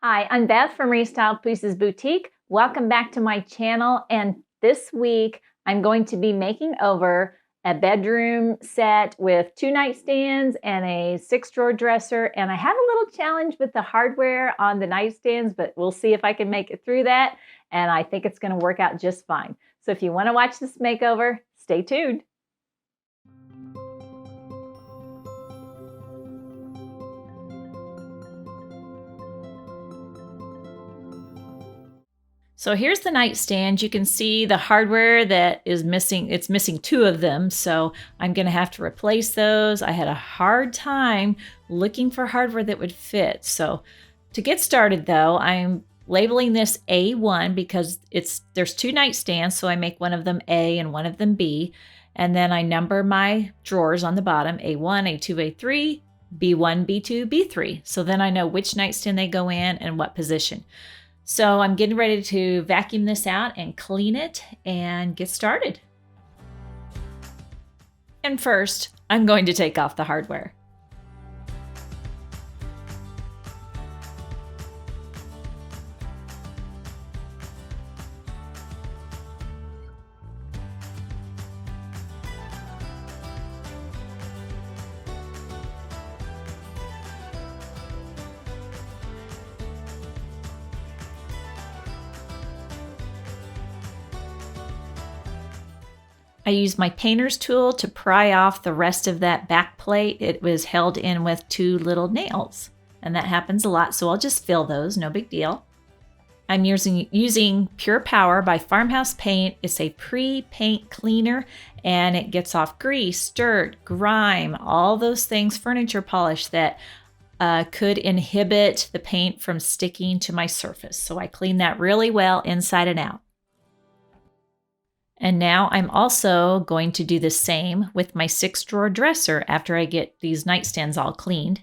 Hi, I'm Beth from Restyled Pieces Boutique. Welcome back to my channel, and this week I'm going to be making over a bedroom set with 2 nightstands and a 6-drawer dresser, and I have a little challenge with the hardware on the nightstands, but we'll see if I can make it through that, and I think it's going to work out just fine. So if you want to watch this makeover, stay tuned. So here's the nightstand. You can see the hardware that is missing. It's missing 2 of them, so I'm going to have to replace those. I had a hard time looking for hardware that would fit. So to get started though, I'm labeling this A1 because there's 2 nightstands, so I make one of them A and one of them B. And then I number my drawers on the bottom, A1, A2, A3, B1, B2, B3. So then I know which nightstand they go in and what position. So I'm getting ready to vacuum this out and clean it and get started. And first, I'm going to take off the hardware. I used my painter's tool to pry off the rest of that back plate. It was held in with 2 little nails, and that happens a lot, so I'll just fill those, no big deal. I'm using Pure Power by Farmhouse Paint. It's a pre-paint cleaner, and it gets off grease, dirt, grime, all those things, furniture polish that could inhibit the paint from sticking to my surface. So I clean that really well inside and out. And now I'm also going to do the same with my 6-drawer dresser after I get these nightstands all cleaned.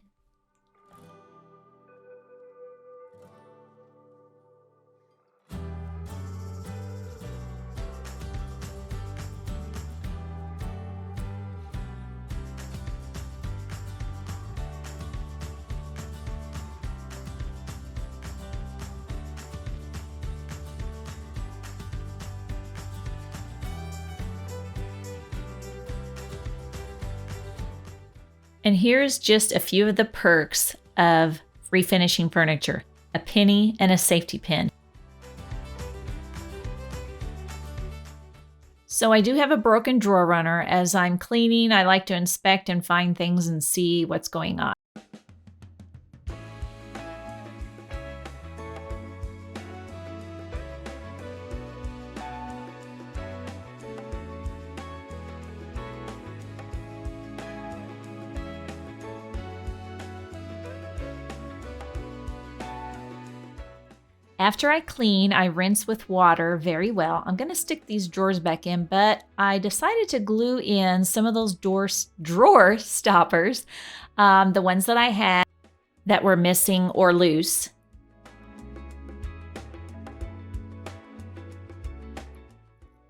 And here's just a few of the perks of refinishing furniture: a penny and a safety pin. So I do have a broken drawer runner. As I'm cleaning, I like to inspect and find things and see what's going on. After I clean, I rinse with water very well. I'm going to stick these drawers back in, but I decided to glue in some of those drawer stoppers, the ones that I had that were missing or loose.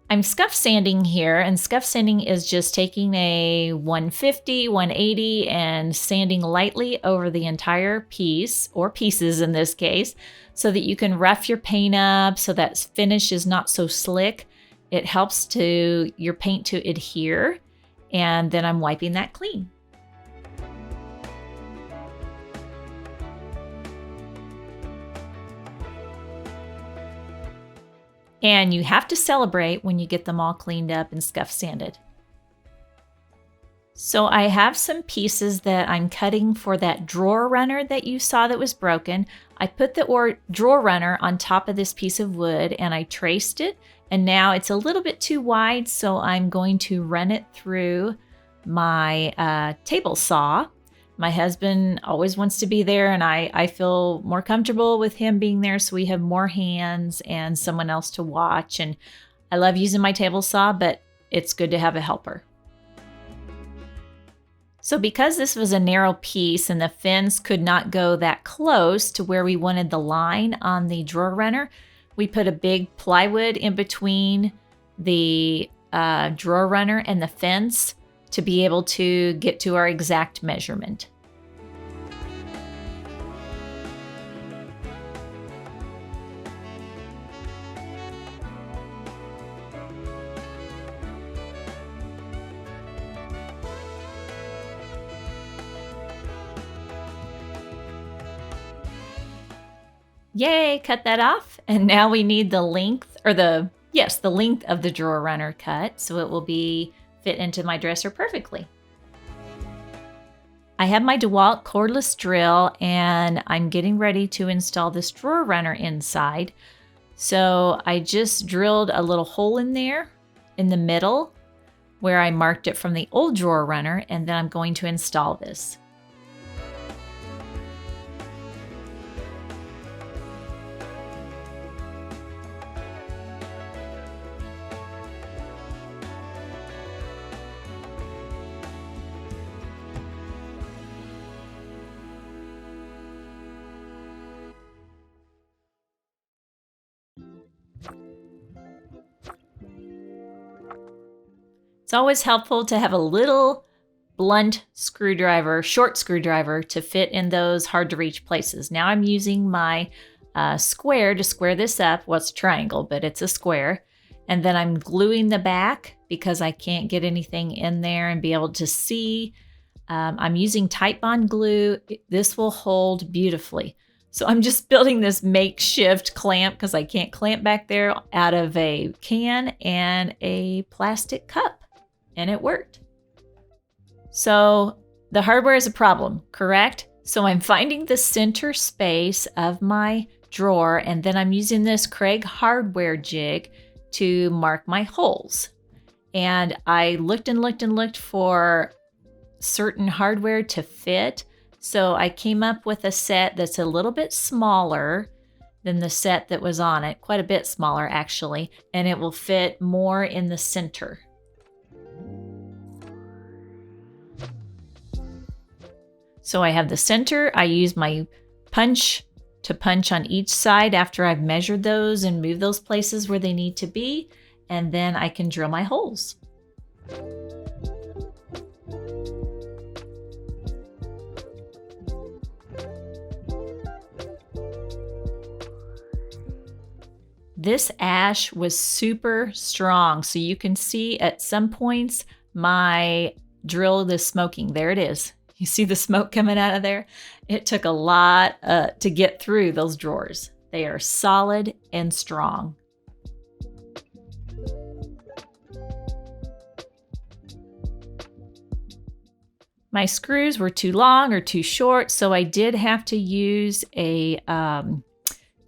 I'm scuff sanding here, and scuff sanding is just taking a 150, 180 and sanding lightly over the entire piece, or pieces in this case, so that you can rough your paint up so that finish is not so slick. It helps your paint to adhere, and then I'm wiping that clean. And you have to celebrate when you get them all cleaned up and scuff sanded. So I have some pieces that I'm cutting for that drawer runner that you saw that was broken. I put the drawer runner on top of this piece of wood and I traced it, and now it's a little bit too wide, so I'm going to run it through my table saw. My husband always wants to be there, and I feel more comfortable with him being there, so we have more hands and someone else to watch. And I love using my table saw, but it's good to have a helper. So because this was a narrow piece and the fins could not go that close to where we wanted the line on the drawer runner, we put a big plywood in between the drawer runner and the fence to be able to get to our exact measurement. Yay, cut that off. And now we need the length, or yes, the length of the drawer runner cut, so it will be fit into my dresser perfectly. I have my DeWalt cordless drill and I'm getting ready to install this drawer runner inside. So I just drilled a little hole in there in the middle where I marked it from the old drawer runner, and then I'm going to install this. It's always helpful to have a little blunt screwdriver, short screwdriver, to fit in those hard to reach places. Now I'm using my square to square this up. Well, it's a triangle, but it's a square. And then I'm gluing the back because I can't get anything in there and be able to see. I'm using Titebond glue. This will hold beautifully. So I'm just building this makeshift clamp because I can't clamp back there out of a can and a plastic cup. And it worked. So the hardware is a problem, correct? So I'm finding the center space of my drawer, and then I'm using this Craig hardware jig to mark my holes. And I looked and looked and looked for certain hardware to fit. So I came up with a set that's a little bit smaller than the set that was on it, quite a bit smaller actually, and it will fit more in the center. So I have the center. I use my punch to punch on each side after I've measured those and moved those places where they need to be, and then I can drill my holes. This ash was super strong, so you can see at some points my drill is smoking. There it is. You see the smoke coming out of there? It took a lot to get through those drawers. They are solid and strong. My screws were too long or too short, so I did have to use a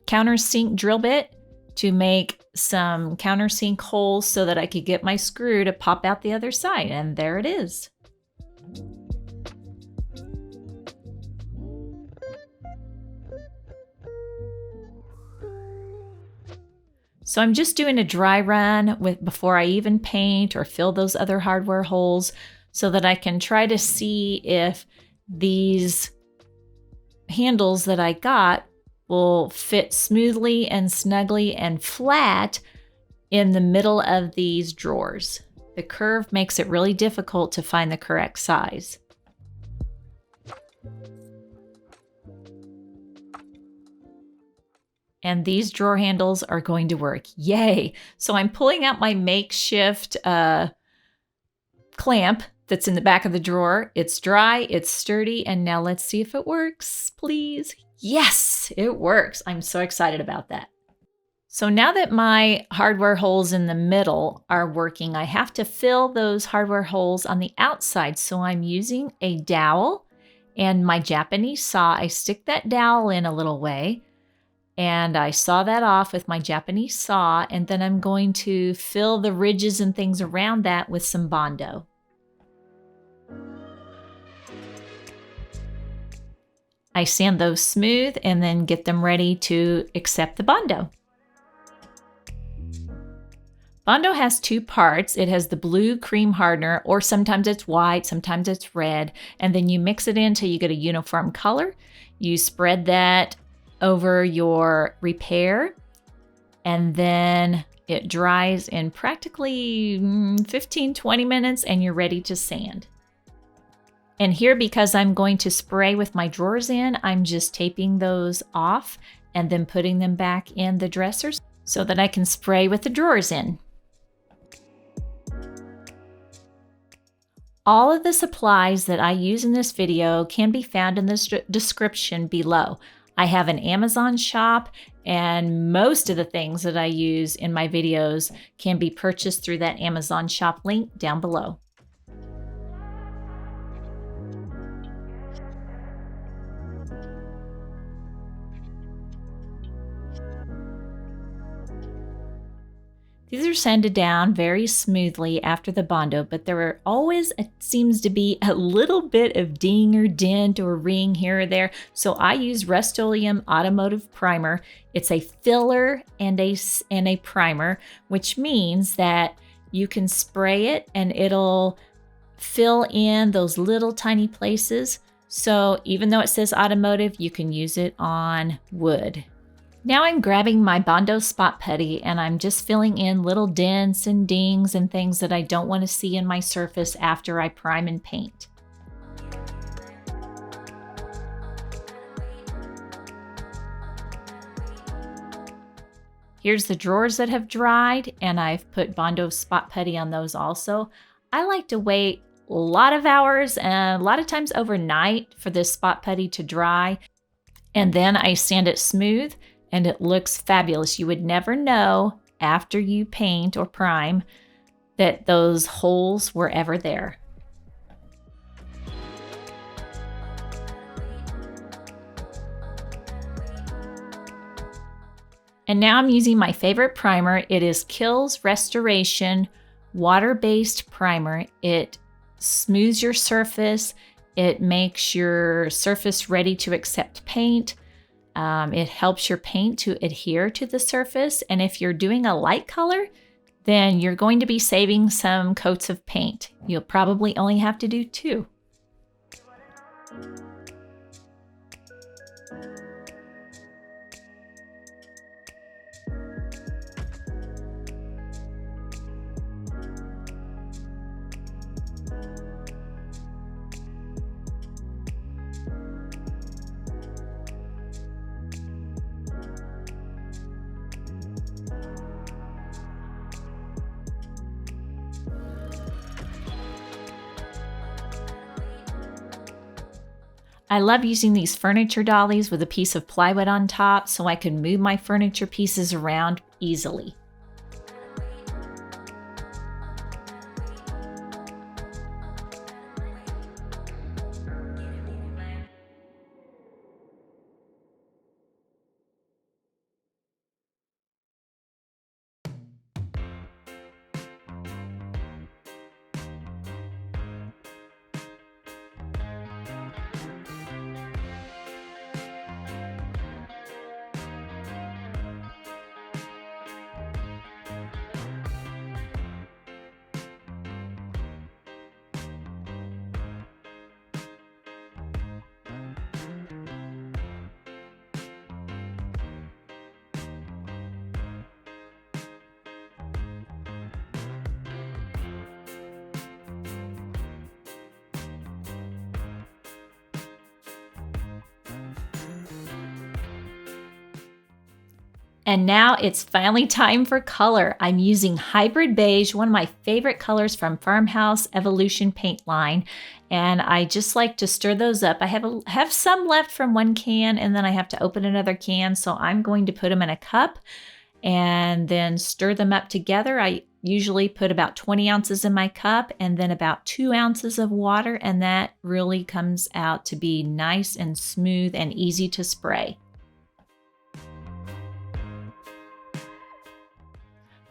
countersink drill bit to make some countersink holes so that I could get my screw to pop out the other side, and there it is. So I'm just doing a dry run before I even paint or fill those other hardware holes so that I can try to see if these handles that I got will fit smoothly and snugly and flat in the middle of these drawers. The curve makes it really difficult to find the correct size. And these drawer handles are going to work. Yay! So I'm pulling out my makeshift clamp that's in the back of the drawer. It's dry, it's sturdy, and now let's see if it works, please. Yes, it works. I'm so excited about that. So now that my hardware holes in the middle are working, I have to fill those hardware holes on the outside. So I'm using a dowel and my Japanese saw. I stick that dowel in a little way, and I saw that off with my Japanese saw, and then I'm going to fill the ridges and things around that with some Bondo. I sand those smooth and then get them ready to accept the Bondo. Bondo has two parts. It has the blue cream hardener, or sometimes it's white, sometimes it's red, and then you mix it in until you get a uniform color. You spread that over your repair, and then it dries in practically 15-20 minutes, and you're ready to sand. And here, because I'm going to spray with my drawers in, I'm just taping those off and then putting them back in the dressers so that I can spray with the drawers in. All of the supplies that I use in this video can be found in the description below. I have an Amazon shop, and most of the things that I use in my videos can be purchased through that Amazon shop link down below. These are sanded down very smoothly after the Bondo, but there always seems to be a little bit of ding or dent or ring here or there. So I use Rust-Oleum Automotive Primer. It's a filler and a primer, which means that you can spray it and it'll fill in those little tiny places. So even though it says automotive, you can use it on wood. Now I'm grabbing my Bondo spot putty and I'm just filling in little dents and dings and things that I don't want to see in my surface after I prime and paint. Here's the drawers that have dried, and I've put Bondo spot putty on those also. I like to wait a lot of hours and a lot of times overnight for this spot putty to dry, and then I sand it smooth. And it looks fabulous. You would never know after you paint or prime that those holes were ever there. And now I'm using my favorite primer. It is Kills Restoration water-based primer. It smooths your surface. It makes your surface ready to accept paint. It helps your paint to adhere to the surface, and if you're doing a light color, then you're going to be saving some coats of paint. You'll probably only have to do 2. I love using these furniture dollies with a piece of plywood on top so I can move my furniture pieces around easily. And now it's finally time for color. I'm using Hybrid Beige, one of my favorite colors from Farmhouse Evolution paint line. And I just like to stir those up. I have some left from one can, and then I have to open another can. So I'm going to put them in a cup and then stir them up together. I usually put about 20 ounces in my cup and then about 2 ounces of water. And that really comes out to be nice and smooth and easy to spray.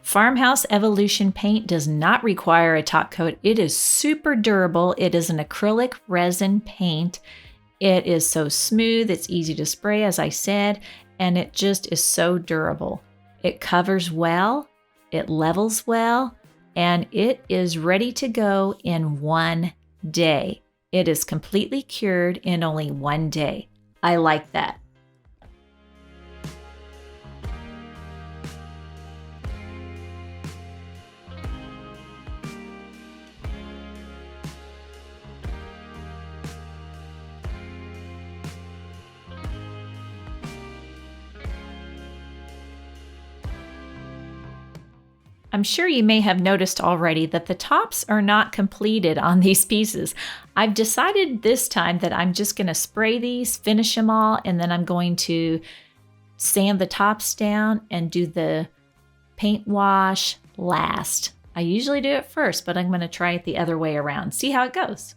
Farmhouse Evolution paint does not require a top coat. It is super durable. It is an acrylic resin paint. It is so smooth, it's easy to spray, as I said, and it just is so durable. It covers well, it levels well, and it is ready to go in 1 day. It is completely cured in only 1 day. I like that. I'm sure you may have noticed already that the tops are not completed on these pieces. I've decided this time that I'm just going to spray these, finish them all, and then I'm going to sand the tops down and do the paint wash last. I usually do it first, but I'm going to try it the other way around. See how it goes.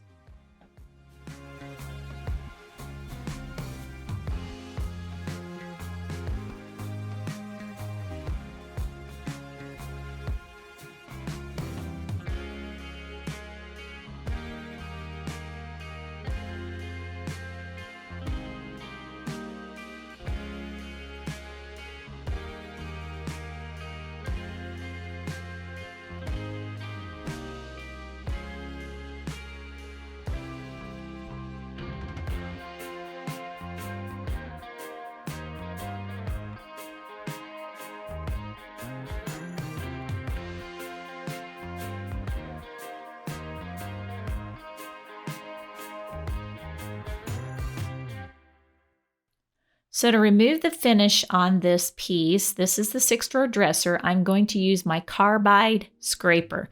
So to remove the finish on this piece, this is the 6-drawer dresser, I'm going to use my carbide scraper.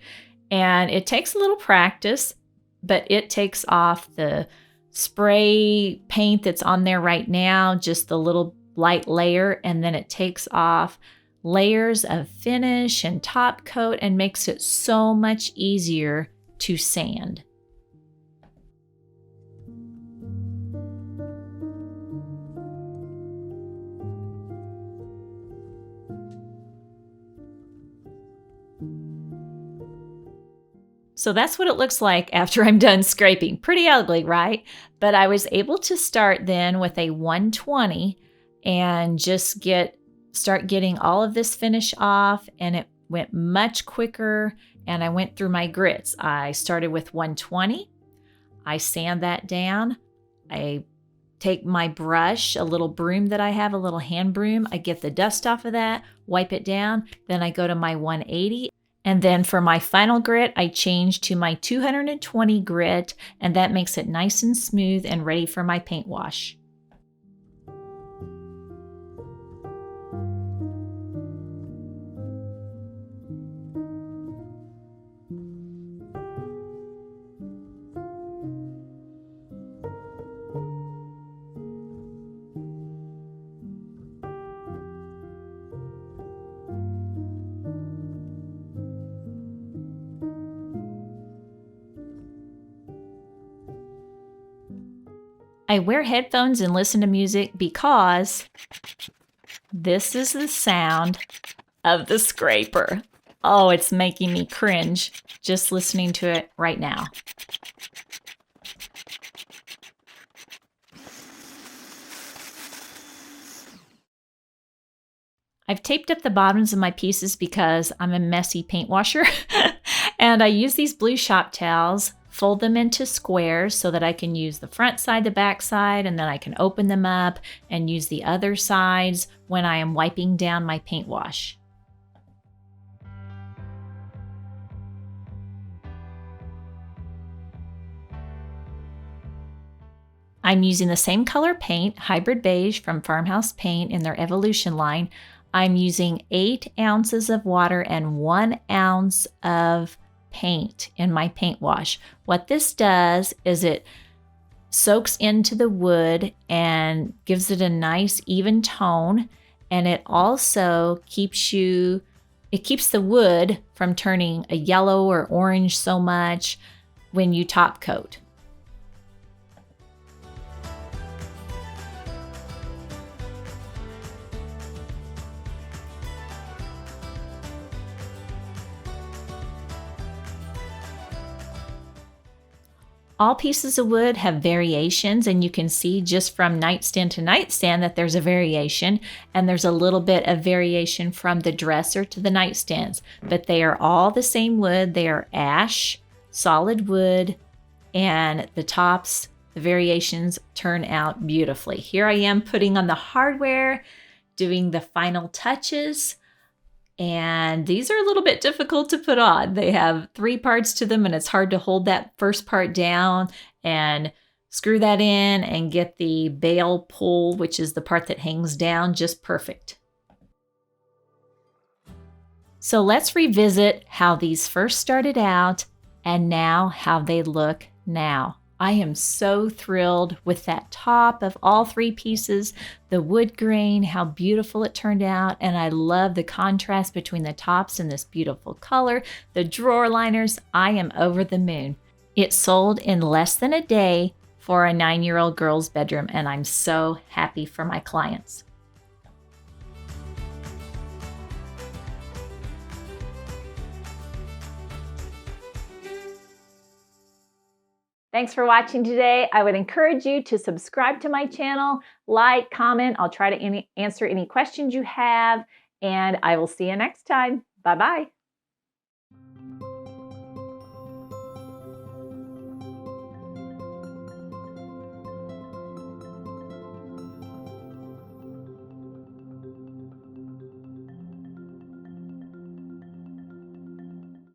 And it takes a little practice, but it takes off the spray paint that's on there right now, just the little light layer, and then it takes off layers of finish and top coat and makes it so much easier to sand. So that's what it looks like after I'm done scraping. Pretty ugly, right? But I was able to start then with a 120 and just start getting all of this finish off, and it went much quicker, and I went through my grits. I started with 120. I sand that down. I take my brush, a little broom that I have, a little hand broom. I get the dust off of that, wipe it down. Then I go to my 180. And then for my final grit, I change to my 220 grit, and that makes it nice and smooth and ready for my paint wash. I wear headphones and listen to music because this is the sound of the scraper. Oh, it's making me cringe just listening to it right now. I've taped up the bottoms of my pieces because I'm a messy paint washer. And I use these blue shop towels, fold them into squares so that I can use the front side, the back side, and then I can open them up and use the other sides when I am wiping down my paint wash. I'm using the same color paint, Hybrid Beige from Farmhouse Paint in their Evolution line. I'm using 8 ounces of water and 1 ounce of paint in my paint wash. What this does is it soaks into the wood and gives it a nice even tone, and it also keeps the wood from turning a yellow or orange so much when you top coat. All pieces of wood have variations, and you can see just from nightstand to nightstand that there's a variation, and there's a little bit of variation from the dresser to the nightstands, but they are all the same wood. They are ash, solid wood, and the tops, the variations turn out beautifully. Here I am putting on the hardware, doing the final touches. And these are a little bit difficult to put on. They have 3 parts to them, and it's hard to hold that first part down and screw that in and get the bail pull, which is the part that hangs down, just perfect. So let's revisit how these first started out and now how they look now. I am so thrilled with that top of all three pieces, the wood grain, how beautiful it turned out, and I love the contrast between the tops and this beautiful color, the drawer liners. I am over the moon. It sold in less than a day for a 9-year-old girl's bedroom, and I'm so happy for my clients. Thanks for watching today. I would encourage you to subscribe to my channel, like, comment. I'll try to answer any questions you have, and I will see you next time. Bye-bye.